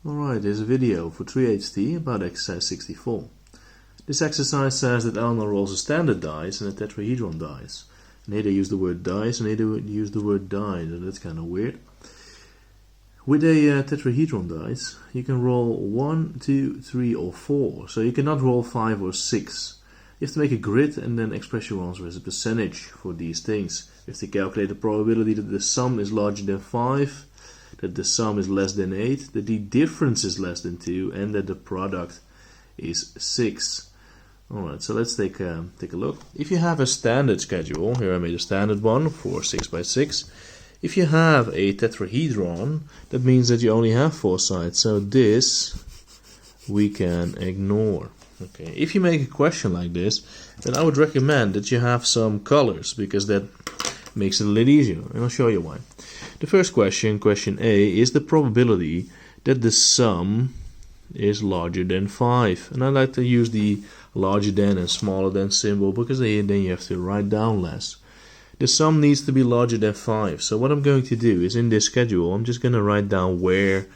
Alright, there's a video for 3HT about exercise 64. This exercise says that Eleanor rolls a standard dice and a tetrahedron dice. And here they use the word dice and here they use the word die, so that's kind of weird. With a tetrahedron dice, you can roll 1, 2, 3 or 4, so you cannot roll 5 or 6. You have to make a grid and then express your answer as a percentage for these things. You have to calculate the probability that the sum is larger than 5, that the sum is less than 8, that the difference is less than 2, and that the product is 6. Alright, so let's take a look. If you have a standard schedule, here I made a standard one for 6 by 6. If you have a tetrahedron, that means that you only have 4 sides, so this we can ignore. Okay, if you make a question like this, then I would recommend that you have some colors, because that makes it a little easier, and I'll show you why. The first question, question A, is the probability that the sum is larger than 5. And I like to use the larger than and smaller than symbol, because then you have to write down less. The sum needs to be larger than 5. So what I'm going to do is in this schedule, I'm just going to write down where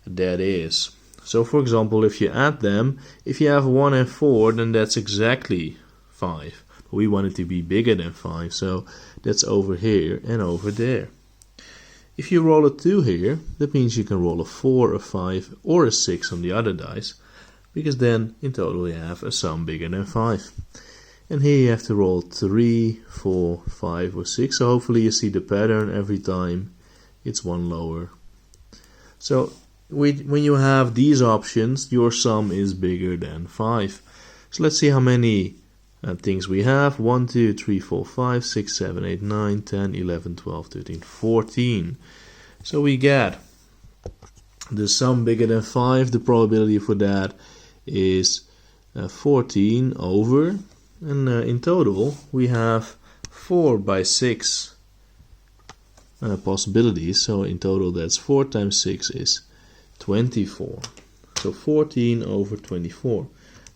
that is. So for example, if you add them, if you have 1 and 4, then that's exactly 5. But we want it to be bigger than 5, so that's over here and over there. If you roll a 2 here, that means you can roll a 4, a 5 or a 6 on the other dice, because then in total you have a sum bigger than 5. And here you have to roll 3, 4, 5 or 6, so hopefully you see the pattern every time it's one lower. So when you have these options, your sum is bigger than 5. So let's see how many things we have. 1, 2, 3, 4, 5, 6, 7, 8, 9, 10, 11, 12, 13, 14. So we get the sum bigger than 5. The probability for that is 14 over, and in total we have 4 by 6 possibilities. So in total that's 4 times 6 is 24. So 14 over 24.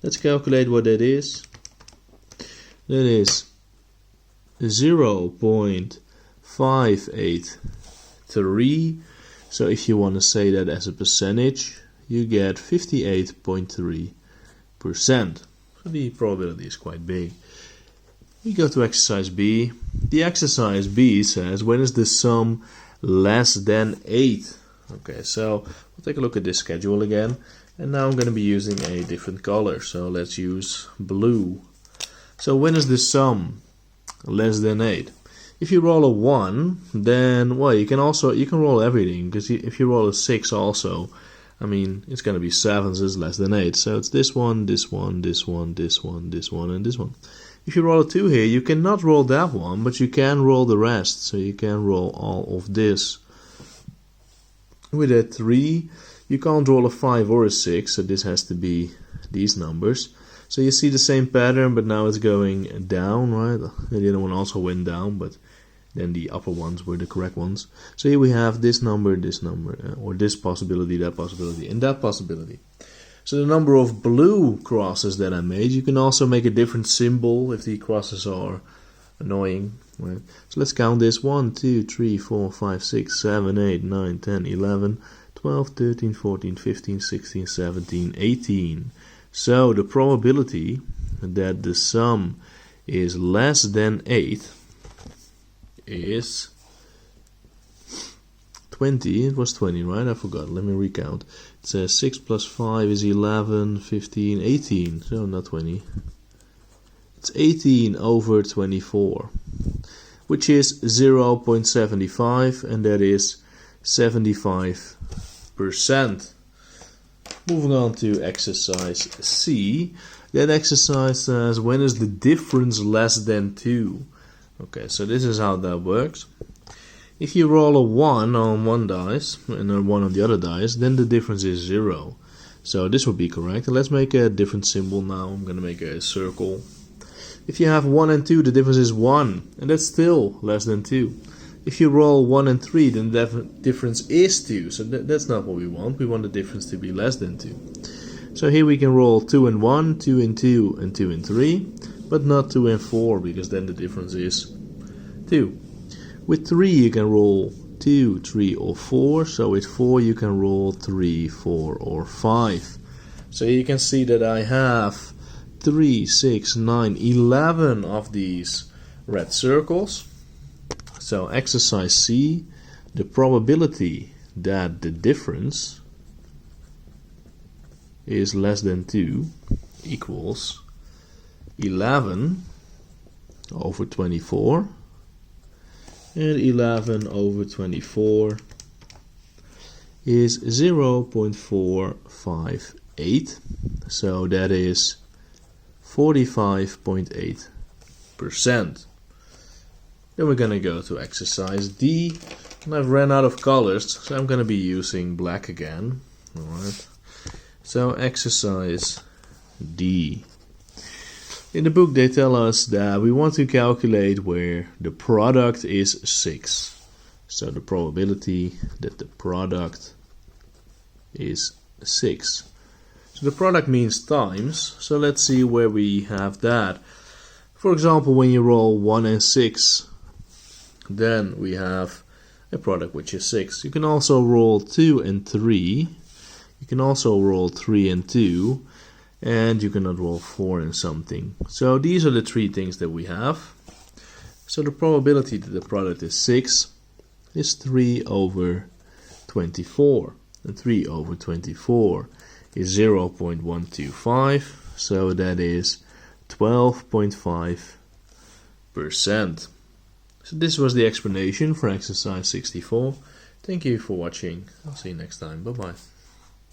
Let's calculate what that is. That is 0.583. So if you want to say that as a percentage, you get 58.3%. So the probability is quite big. We go to exercise B. The exercise B says, when is the sum less than 8? Okay, so we'll take a look at this schedule again. And now I'm going to be using a different color. So let's use blue. So when is the sum less than 8? If you roll a 1, then well, you can roll everything, because if you roll a 6 also, I mean, it's going to be 7, so it's less than 8. So it's this one, this one, this one, this one, this one, and this one. If you roll a 2 here, you cannot roll that one, but you can roll the rest. So you can roll all of this. With a 3, you can't roll a 5 or a 6, so this has to be these numbers. So you see the same pattern, but now it's going down, right? The other one also went down, but then the upper ones were the correct ones. So here we have this number, or this possibility, that possibility, and that possibility. So the number of blue crosses that I made, you can also make a different symbol if the crosses are annoying. Right? So let's count this. 1, 2, 3, 4, 5, 6, 7, 8, 9, 10, 11, 12, 13, 14, 15, 16, 17, 18. So the probability that the sum is less than 8 is 20. It was 20, right? I forgot. Let me recount. It says 6 plus 5 is 11, 15, 18. So not 20. It's 18 over 24, which is 0.75, and that is 75%. Moving on to exercise C. That exercise says, when is the difference less than 2? Okay, so this is how that works. If you roll a 1 on one dice and a 1 on the other dice, then the difference is 0. So this would be correct. And let's make a different symbol now. I'm going to make a circle. If you have 1 and 2, the difference is 1, and that's still less than 2. If you roll 1 and 3, then the difference is 2. So that's not what we want. We want the difference to be less than 2. So here we can roll 2 and 1, 2 and 2, and 2 and 3, but not 2 and 4, because then the difference is 2. With 3 you can roll 2, 3 or 4. So with 4 you can roll 3, 4 or 5. So you can see that I have 3, 6, 9, 11 of these red circles. So exercise C, the probability that the difference is less than 2 equals 11 over 24, and 11 over 24 is 0.458, so that is 45.8%. Then we're gonna go to exercise D, and I've ran out of colors, so I'm gonna be using black again. Alright. So exercise D. In the book they tell us that we want to calculate where the product is 6. So the probability that the product is 6. So the product means times, so let's see where we have that. For example, when you roll 1 and 6, then we have a product which is 6. You can also roll 2 and 3. You can also roll 3 and 2. And you cannot roll 4 and something. So these are the 3 things that we have. So the probability that the product is 6 is 3 over 24. And 3 over 24 is 0.125. So that is 12.5%. So this was the explanation for exercise 64. Thank you for watching. I'll see you next time. Bye bye.